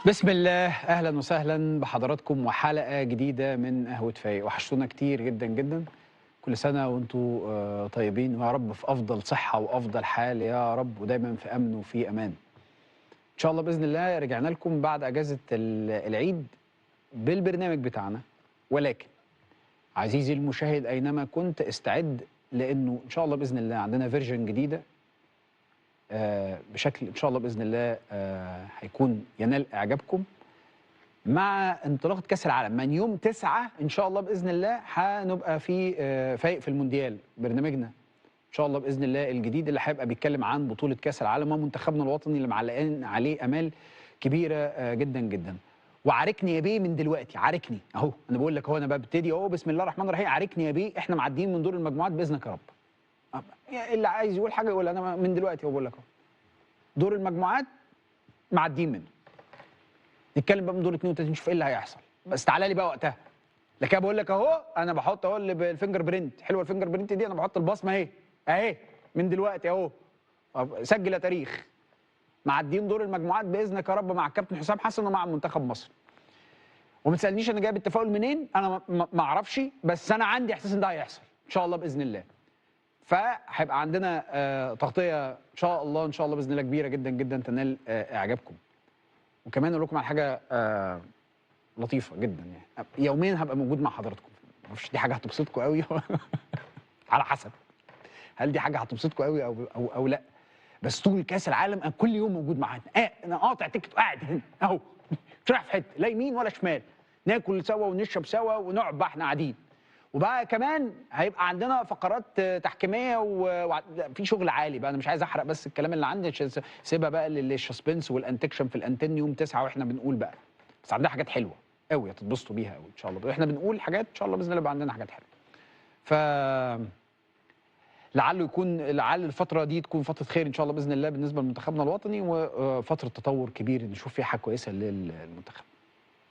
بسم الله، اهلا وسهلا بحضراتكم وحلقه جديده من قهوه فايق. وحشتونا كتير جدا جدا. كل سنه وانتم طيبين، ويا رب في افضل صحه وافضل حال يا رب، ودايما في امن وفي امان ان شاء الله. باذن الله رجعنا لكم بعد اجازه العيد بالبرنامج بتاعنا. ولكن عزيزي المشاهد اينما كنت استعد، لانه ان شاء الله باذن الله عندنا فيرجن جديده بشكل ان شاء الله باذن الله هيكون ينال اعجابكم. مع انطلاقه كاس العالم من يوم 9 ان شاء الله باذن الله هنبقى في فايق في المونديال، برنامجنا ان شاء الله باذن الله الجديد اللي هيبقى بيتكلم عن بطوله كاس العالم ومنتخبنا الوطني اللي معلقين عليه امال كبيره جدا جدا. وعاركني يا بيه من دلوقتي، عاركني اهو، انا بقول لك اهو، انا ببتدي اهو بسم الله الرحمن الرحيم. عاركني يا بيه، احنا معديين من دور المجموعات باذنك يا رب. اللي عايز يقول حاجه يقول، انا من دلوقتي بقول لك اهو دور المجموعات معديين منه. نتكلم بقى من دور 32 نشوف ايه اللي هيحصل، بس تعالى لي بقى وقتها. لكن بقول لك اهو، انا بحط اهو الفينجر برنت، حلوه الفينجر برنت دي، انا بحط البصمه اهي اهي من دلوقتي اهو. سجل يا تاريخ، معديين دور المجموعات باذنك يا رب مع الكابتن حسام حسن ومع منتخب مصر. وما تسالنيش انا جايب التفاؤل منين، انا ما اعرفش، بس انا عندي احساس ان ده هيحصل ان شاء الله باذن الله. فهيبقى عندنا تغطيه ان شاء الله، ان شاء الله باذن الله كبيره جدا جدا تنال اعجابكم. وكمان اقول لكم على حاجه لطيفه جدا، يعني يوميا هبقى موجود مع حضراتكم. ما اعرفش دي حاجه هتبسطكم قوي على حسب هل دي حاجه هتبسطكم قوي او لا. بس طول كاس العالم انا كل يوم موجود معانا. انا قاطع تيكت وقاعد هنا اهو، مش رايح في حته لا يمين ولا شمال. ناكل سوا ونشرب سوا ونقعد بقى احنا قاعدين. وبقى كمان هيبقى عندنا فقرات تحكيميه وفي شغل عالي بقى. انا مش عايز احرق بس الكلام اللي عندي، سيبها بقى للسسبنس والانتكشن في الانتن يوم 9 واحنا بنقول بقى. بس عندنا حاجات حلوه قوي هتتبسطوا بيها قوي ان شاء الله. احنا بنقول حاجات ان شاء الله باذن الله يبقى عندنا حاجات حلوه. ف لعل الفتره دي تكون فتره خير ان شاء الله باذن الله بالنسبه لمنتخبنا الوطني، وفتره تطور كبير نشوف فيها حاجه كويسه للمنتخب.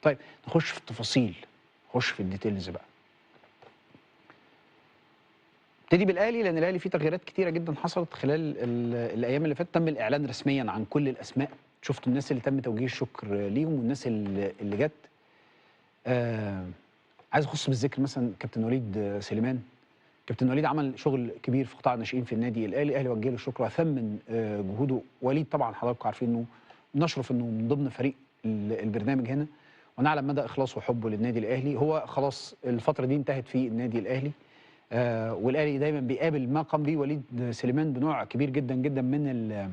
طيب نخش في التفاصيل، نخش في الديتيلز بقى. ابتدي بالاهلي، لان الاهلي فيه تغييرات كتيره جدا حصلت خلال الايام اللي فاتت. تم الاعلان رسميا عن كل الاسماء، شفتوا الناس اللي تم توجيه الشكر ليهم والناس اللي جت. عايز اخص بالذكر مثلا كابتن وليد سليمان. كابتن وليد عمل شغل كبير في قطاع الناشئين في النادي الاهلي وجه له الشكر وثمن جهوده. وليد طبعا حضراتكم عارفين انه نشرف انه من ضمن فريق البرنامج هنا، ونعلم مدى اخلاصه وحبه للنادي الاهلي. هو خلاص الفتره دي انتهت في النادي الاهلي، والاهلي دايما بيقابل ما قام به وليد سليمان بنوع كبير جدا جدا من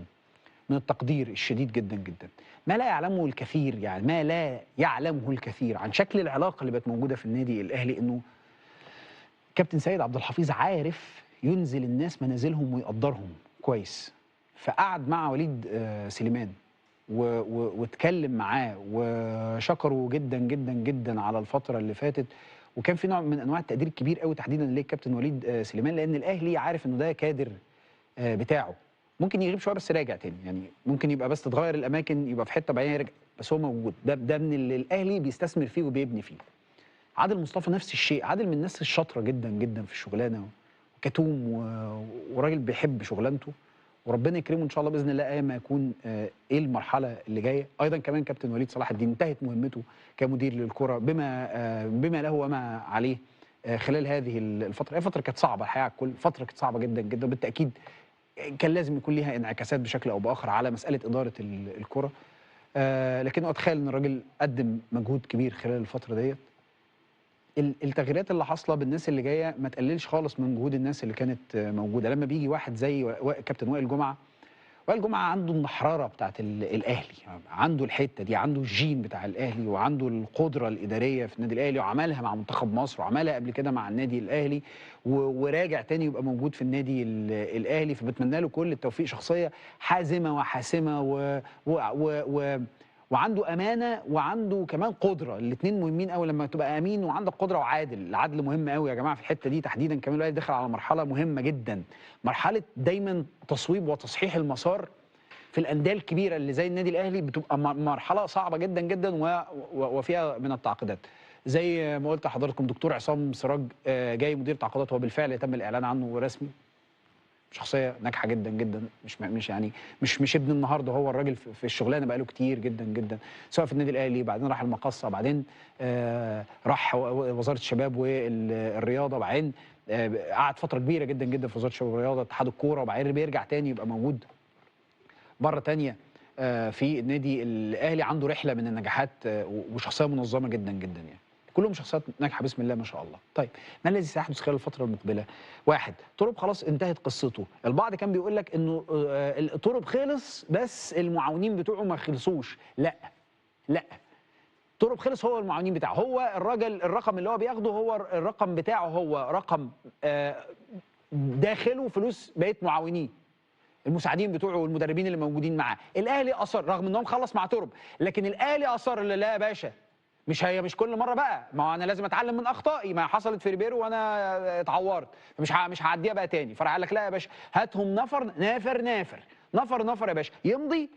التقدير الشديد جدا جدا. ما لا يعلمه الكثير، يعني ما لا يعلمه الكثير عن شكل العلاقه اللي بقت موجوده في النادي الاهلي، انه كابتن سيد عبد الحفيظ عارف ينزل الناس منازلهم ويقدرهم كويس. فقعد مع وليد سليمان واتكلم معاه وشكره جدا جدا جدا على الفتره اللي فاتت. وكان في نوع من انواع التقدير الكبير قوي تحديدا للكابتن وليد سليمان، لان الاهلي عارف انه ده كادر بتاعه. ممكن يغيب شويه بس راجع تاني، يعني ممكن يبقى بس تتغير الاماكن، يبقى في حته بعدين يرجع، بس هو موجود. ده من اللي الاهلي بيستثمر فيه وبيبني فيه. عادل مصطفى نفس الشيء، عادل من الناس الشاطره جدا جدا في الشغلانه، وكتوم وراجل بيحب شغلانته. وربنا يكرمه ان شاء الله باذن الله ايام ما يكون ايه المرحله اللي جايه. ايضا كمان كابتن وليد صلاح الدين انتهت مهمته كمدير للكره بما له وما عليه خلال هذه الفتره. هي فتره كانت صعبه الحقيقه على الكل، فتره كانت صعبه جدا جدا، بالتاكيد كان لازم يكون ليها انعكاسات بشكل او باخر على مساله اداره الكره. لكن اتخيل ان الراجل قدم مجهود كبير خلال الفتره ديت. التغييرات اللي حاصله بالناس اللي جايه ما تقللش خالص من جهود الناس اللي كانت موجوده. لما بيجي واحد زي كابتن وائل جمعه، وائل جمعه عنده النحراره بتاعت الاهلي، عنده الحته دي، عنده الجين بتاع الاهلي، وعنده القدره الاداريه في النادي الاهلي، وعملها مع منتخب مصر وعملها قبل كده مع النادي الاهلي، وراجع تاني يبقى موجود في النادي الاهلي. فبتمنى له كل التوفيق. شخصيه حازمه وحاسمه وعنده امانه وعنده كمان قدره. الاثنين مهمين قوي لما تبقى امين وعندك قدره وعادل. العدل مهم قوي يا جماعه في الحته دي تحديدا. كمان الواحد داخل على مرحله مهمه جدا، مرحله دايما تصويب وتصحيح المسار في الانديه الكبيره اللي زي النادي الاهلي. بتبقى مرحله صعبه جدا جدا وفيها من التعقيدات. زي ما قلت لحضراتكم، دكتور عصام سراج جاي مدير تعاقدات، هو بالفعل تم الاعلان عنه رسمي. شخصيه ناجحه جدا جدا، مش يعني مش ابن النهارده، هو الراجل في الشغلانه بقاله كتير جدا جدا، سواء في النادي الاهلي، بعدين راح المقصه، بعدين راح وزاره الشباب والرياضه، بعدين قعد فتره كبيره جدا جدا في وزاره الشباب والرياضه، اتحاد الكوره، وبعدين بيرجع تاني يبقى موجود مره تانيه في النادي الاهلي. عنده رحله من النجاحات وشخصيه منظمه جدا جدا يعني. كلهم شخصيات ناجحه بسم الله ما شاء الله. طيب ما الذي سيحدث خلال الفتره المقبله؟ واحد، تورب خلاص انتهت قصته، البعض كان بيقول لك انه تورب خلص بس المعاونين بتوعه ما خلصوش، لا لا، تورب خلص هو المعاونين بتاعه، هو الراجل الرقم اللي هو بياخده هو الرقم بتاعه، هو رقم داخله فلوس بقيه معاونين، المساعدين بتوعه والمدربين اللي موجودين معاه. الاهلي اصر رغم ان هو مخلص مع تورب، لكن الاهلي اصر لا يا باشا، مش كل مره بقى، ما هو انا لازم اتعلم من اخطائي، ما حصلت في ريبيرو وانا اتعورت، مش هعديها بقى تاني. فراح قال لك لا يا باشا، هاتهم نفر نافر نافر نفر نفر يا باشا، يمضي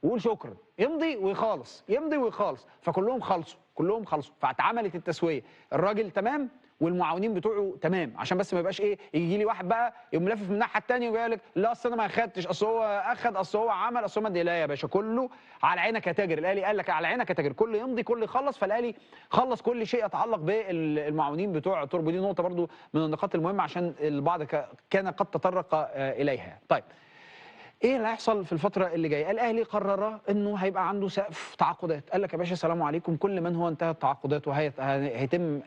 ويقول شكرا، يمضي ويخالص، يمضي ويخالص، فكلهم خلصوا، كلهم خلصوا، فاتعملت التسويه، الراجل تمام والمعاونين بتوعه تمام، عشان بس ما يبقاش ايه، يجي لي واحد بقى يقوم لافف من الناحيه الثانيه ويقول لك لا اصل انا ما اخدتش، اصل هو اخد، اصل هو عمل، اصل هو مدي. لا يا باشا، كله على عينك يا تاجر، الاهلي قال لك على عينك يا تاجر، كله يمضي كله يخلص. فالاهلي خلص كل شيء يتعلق بالمعاونين بتوع توربو، دي نقطه برضو من النقاط المهمه عشان البعض كان قد تطرق اليها. طيب ايه اللي هيحصل في الفتره اللي جايه؟ الاهلي قرر انه هيبقى عنده سقف تعاقدات، قال لك يا باشا السلام عليكم، كل من هو انتهت تعاقداته هيتم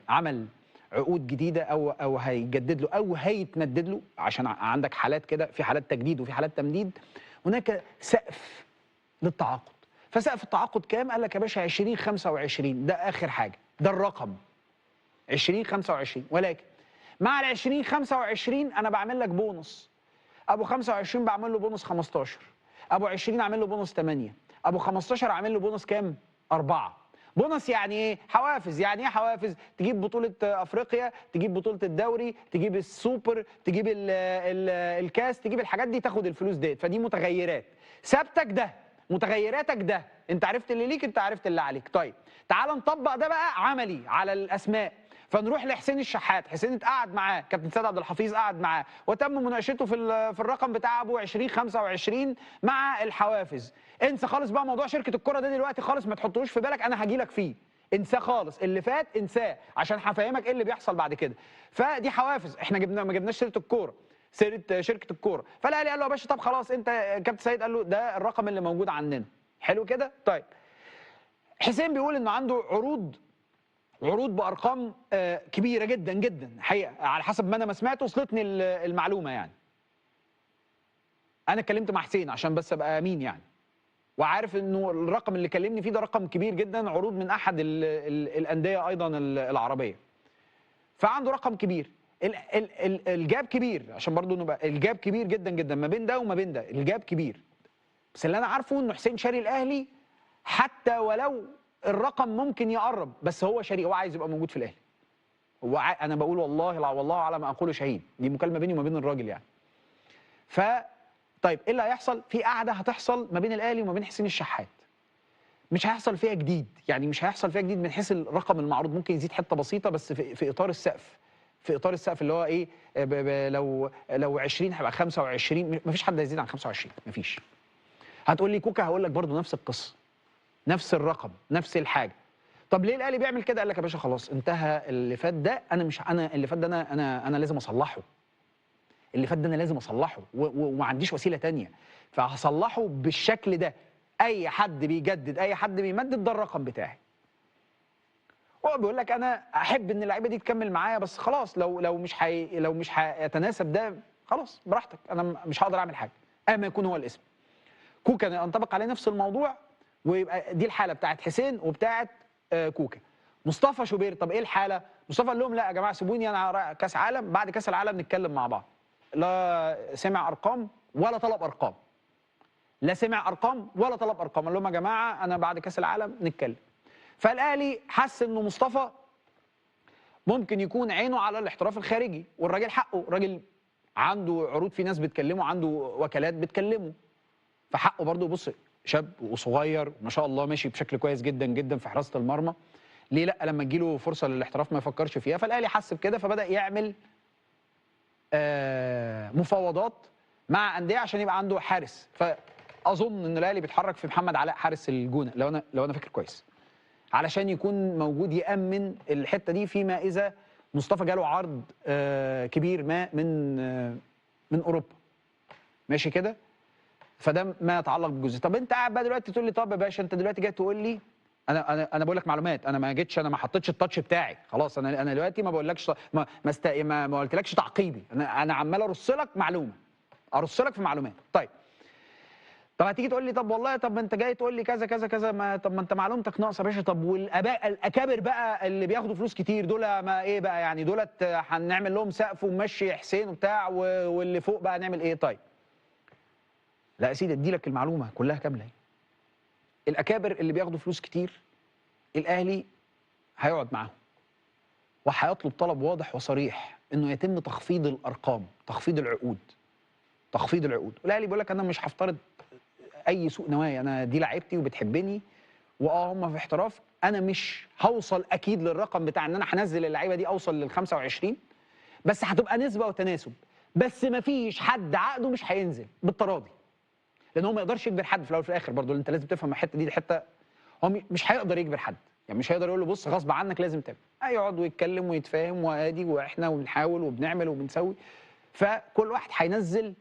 عمل عقود جديده او هيجدد له او هيتمدد له، عشان عندك حالات كده، في حالات تجديد وفي حالات تمديد، هناك سقف للتعاقد. فسقف التعاقد كام؟ قال لك يا باشا 2025 ده اخر حاجه، ده الرقم 2025، ولكن مع ال 2025 انا بعمل لك بونص، ابو 25 بعمل له بونص 15، ابو 20 اعمل له بونص 8، ابو 15 اعمل له بونص كام؟ 4. بونص يعني ايه؟ حوافز. يعني ايه حوافز؟ تجيب بطولة افريقيا، تجيب بطولة الدوري، تجيب السوبر، تجيب الكاس، تجيب الحاجات دي، تاخد الفلوس ديت. فدي متغيرات، ثابتك ده، متغيراتك ده، انت عرفت اللي ليك، انت عرفت اللي عليك. طيب تعال نطبق ده بقى عملي على الاسماء. فنروح لحسين الشحات، حسين اتقعد معاه، كابتن سيد عبد الحفيظ قعد معاه وتم مناقشته في الرقم بتاع ابو 2025 مع الحوافز. انسى خالص بقى موضوع شركه الكره ده دلوقتي خالص، ما تحطوش في بالك، انا هاجي لك فيه، انساه خالص، اللي فات انساه، عشان هفهمك ايه اللي بيحصل بعد كده. فدي حوافز، احنا ما جبناش سيره الكوره، سيره شركه الكوره. فالاهلي قال له يا باشا طب خلاص، انت كابتن سيد قال له ده الرقم اللي موجود عندنا، حلو كده. طيب حسين بيقول انه عنده عروض بارقام كبيره جدا جدا حقيقه، على حسب ما انا ما سمعت، وصلتني المعلومه يعني. انا اتكلمت مع حسين عشان بس ابقى امين يعني، وعارف انه الرقم اللي كلمني فيه ده رقم كبير جدا، عروض من احد الانديه ايضا العربيه. فعنده رقم كبير، الجاب كبير، عشان برضو نبقى الجاب كبير جدا جدا ما بين ده وما بين ده، الجاب كبير. بس اللي انا عارفه انه حسين شاري الاهلي، حتى ولو الرقم ممكن يقرب، بس هو شاري، هو عايز يبقى موجود في الاهلي. انا بقول والله لا، والله على ما اقول شهيد، دي مكالمه بيني وما بين الراجل يعني. طيب ايه اللي هيحصل؟ في قعده هتحصل ما بين الاهلي وما بين حسين الشحات، مش هيحصل فيها جديد، يعني مش هيحصل فيها جديد من حيث الرقم المعروض، ممكن يزيد حته بسيطه بس في اطار السقف، في اطار السقف اللي هو ايه، لو 20 هيبقى 25، مفيش حد هيزيد عن 25، مفيش. هتقول لي كوكا، هقول لك برضو نفس القصه، نفس الرقم، نفس الحاجه. طب ليه الاهلي بيعمل كده؟ قال لك يا باشا خلاص انتهى اللي فات ده، انا اللي فات ده انا لازم اصلحه، اللي فات ده انا لازم اصلحه، وما عنديش وسيله ثانيه، فهصلحه بالشكل ده. اي حد بيجدد، اي حد بيمدد، ده الرقم بتاعي. هو بيقول لك انا احب ان اللعيبه دي تكمل معايا، بس خلاص لو مش هيتناسب ده، خلاص براحتك، انا مش هقدر اعمل حاجه، اما يكون هو الاسم. كوكا ينطبق عليه نفس الموضوع، ويبقى دي الحاله بتاعت حسين وبتاعت كوكا. مصطفى شوبير، طب ايه الحاله؟ مصطفى قال لهم لا يا جماعه سيبوني، انا كاس عالم، بعد كاس العالم نتكلم مع بعض. لا سمع ارقام ولا طلب ارقام، لا سمع ارقام ولا طلب ارقام، قال لهم يا جماعه انا بعد كاس العالم نتكلم. فالاهلي حس انه مصطفى ممكن يكون عينه على الاحتراف الخارجي، والراجل حقه، الراجل عنده عروض، في ناس بتكلمه، عنده وكالات بتكلمه، فحقه برضه. بص شاب وصغير ما شاء الله، ماشي بشكل كويس جدا جدا في حراسه المرمى، ليه لا لما تجيله فرصه للاحتراف ما يفكرش فيها؟ فالاهلي حس بكده، فبدا يعمل مفاوضات مع انديه عشان يبقى عنده حارس. فاظن ان الاهلي بيتحرك في محمد علاء حارس الجونه، لو انا فاكر كويس، علشان يكون موجود يامن الحته دي فيما اذا مصطفى جاله عرض كبير ما من اوروبا. ماشي كده؟ فده ما يتعلق بالجزء. طب انت قاعد بقى دلوقتي تقول لي طب يا باشا انت دلوقتي جاي تقول لي انا بقول لك معلومات، انا ما جيتش، انا ما حطيتش التاتش بتاعي خلاص. انا دلوقتي ما بقولكش، ما قلتلكش تعقيبي، انا عمال ارص لك معلومه، ارص لك في معلومات. طب هتيجي تقول لي طب والله، طب ما انت جاي تقول لي كذا كذا كذا، طب ما انت معلومتك ناقصه يا باشا. طب والاباء الاكابر بقى اللي بياخدوا فلوس كتير دول ما ايه بقى يعني؟ دولت هنعمل لهم سقف ونمشي حسين وبتاع، واللي فوق بقى نعمل ايه؟ طيب لا يا سيدي، ادي لك المعلومه كلها كامله. الاكابر اللي بياخدوا فلوس كتير الاهلي هيقعد معاهم وهيطلب طلب واضح وصريح انه يتم تخفيض الارقام، تخفيض العقود، تخفيض العقود. والاهلي بيقول لك انا مش هفترض اي سوء نوايا، انا دي لعيبتي وبتحبني هم في احتراف، انا مش هوصل اكيد للرقم بتاع ان انا هنزل اللعيبه دي اوصل لل 25، بس هتبقى نسبه وتناسب. بس ما فيش حد عقده مش هينزل بالتراضي، لان هو ما يقدرش يجبر حد في الاول وفي الاخر. برضه انت لازم تفهم الحته دي حته، هو مش هيقدر يجبر حد، يعني مش هيقدر يقول له بص غصب عنك لازم تعمل. هيقعد ويتكلم ويتفاهم وادي واحنا وبنحاول وبنعمل وبنسوي. فكل واحد هينزل،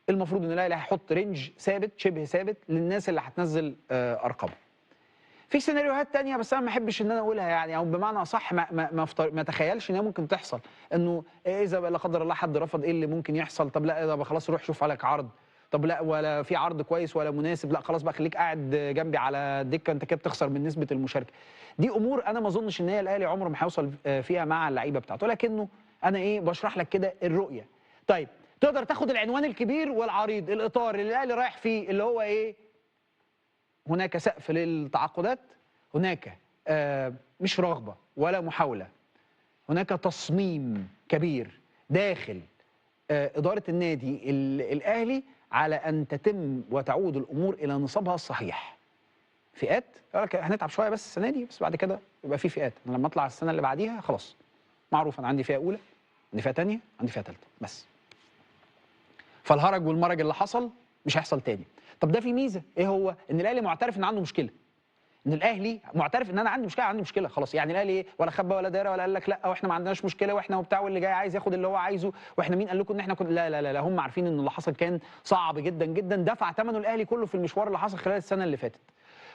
المفروض ان الاهلي هيحط رينج ثابت شبه ثابت للناس اللي هتنزل ارقامها. في سيناريوهات تانية بس انا ما احبش ان انا اقولها يعني، او بمعنى اصح ما اتخيلش ان هي ممكن تحصل، انه اذا لا قدر الله حد رفض ايه اللي ممكن يحصل؟ طب لا ده خلاص روح شوف عليك عرض، طب لا ولا في عرض كويس ولا مناسب، لا خلاص بقى خليك قاعد جنبي على الدكه، انت كده بتخسر من نسبه المشاركه. دي امور انا ما اظنش ان هي الاهلي عمره ما هيوصل فيها مع اللعيبه بتاعته، لكنه انا بشرح لك كده الرؤيه. طيب تقدر تاخد العنوان الكبير والعريض، الاطار اللي الاهلي رايح فيه اللي هو ايه؟ هناك سقف للتعاقدات، هناك مش رغبه ولا محاوله، هناك تصميم كبير داخل اداره النادي الاهلي على ان تتم وتعود الامور الى نصابها الصحيح. فئات هنتعب شويه بس السنه دي، بس بعد كده يبقى في فئات. انا لما اطلع السنه اللي بعديها خلاص معروف انا عندي فئه اولى، عندي فئه ثانيه، عندي فئه ثالثه بس. فالهرج والمرج اللي حصل مش هيحصل تاني. طب ده في ميزه ايه هو؟ ان الاهلي معترف ان عنده مشكله، ان الاهلي معترف ان انا عندي مشكله، عندي مشكله خلاص. يعني الاهلي ايه؟ ولا خبى ولا دايره ولا قال لك لا واحنا ما عندناش مشكله واحنا وبتاع واللي جاي عايز ياخد اللي هو عايزه، واحنا مين قال لكم ان احنا كنا؟ لا لا لا, لا. هم عارفين ان اللي حصل كان صعب جدا جدا، دفع ثمنه الاهلي كله في المشوار اللي حصل خلال السنه اللي فاتت.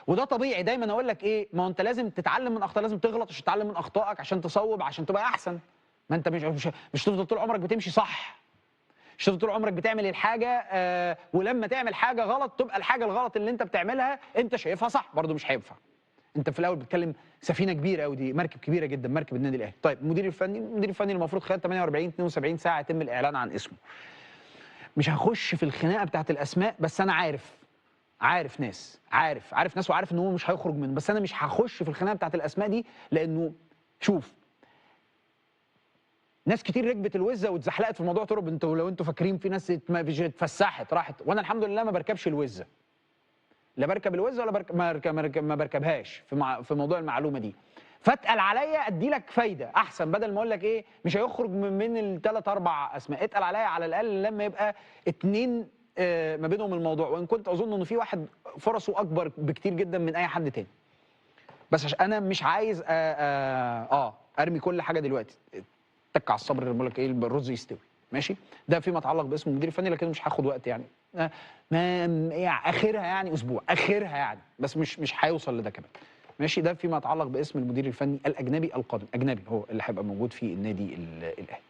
وده طبيعي. دايما اقول لك ايه؟ ما هو انت لازم تتعلم من اخطاء، لازم تغلط عشان تتعلم من اخطائك عشان تصوب عشان تبقى احسن. ما انت مش تفضل طول عمرك بتمشي صح، مش تفضل طول عمرك بتعمل الحاجه ولما تعمل حاجه غلط تبقى الحاجه الغلط اللي انت بتعملها انت شايفها صح، برضه مش هينفع. انت في الاول بتتكلم سفينه كبيره قوي، دي مركب كبيره جدا، مركب النادي الاهلي. طيب المدير الفني المفروض خلال 48 72 ساعه يتم الاعلان عن اسمه. مش هخش في الخناقه بتاعت الاسماء، بس انا عارف ناس، عارف ناس، وعارف ان هو مش هيخرج منه، بس انا مش هخش في الخناقه بتاعت الاسماء دي، لانه شوف ناس كتير ركبت الوزه واتزحلقت في موضوع ترب. انتوا لو انتوا فاكرين في ناس اتفسحت راحت، وانا الحمد لله ما بركبش الوزه، لا بركب الوزه ولا ما بركبهاش في موضوع المعلومه دي. فاتقل عليا ادي لك فايده احسن، بدل ما اقول لك ايه مش هيخرج من الثلاث اربع اسماء، اتقل عليا على الاقل لما يبقى اتنين ما بينهم الموضوع، وان كنت اظن انه في واحد فرصه اكبر بكتير جدا من اي حد تاني. بس عشان انا مش عايز ارمي كل حاجه دلوقتي، تك على الصبر، بقول لك ايه الرز يستوي ماشي. ده فيما يتعلق باسم المدير الفني، لكن مش هاخد وقت يعني، اخرها يعني اسبوع، اخرها يعني، بس مش هيوصل لده كمان ماشي. ده فيما يتعلق باسم المدير الفني الاجنبي القادم، اجنبي هو اللي هيبقى موجود في النادي الاهلي.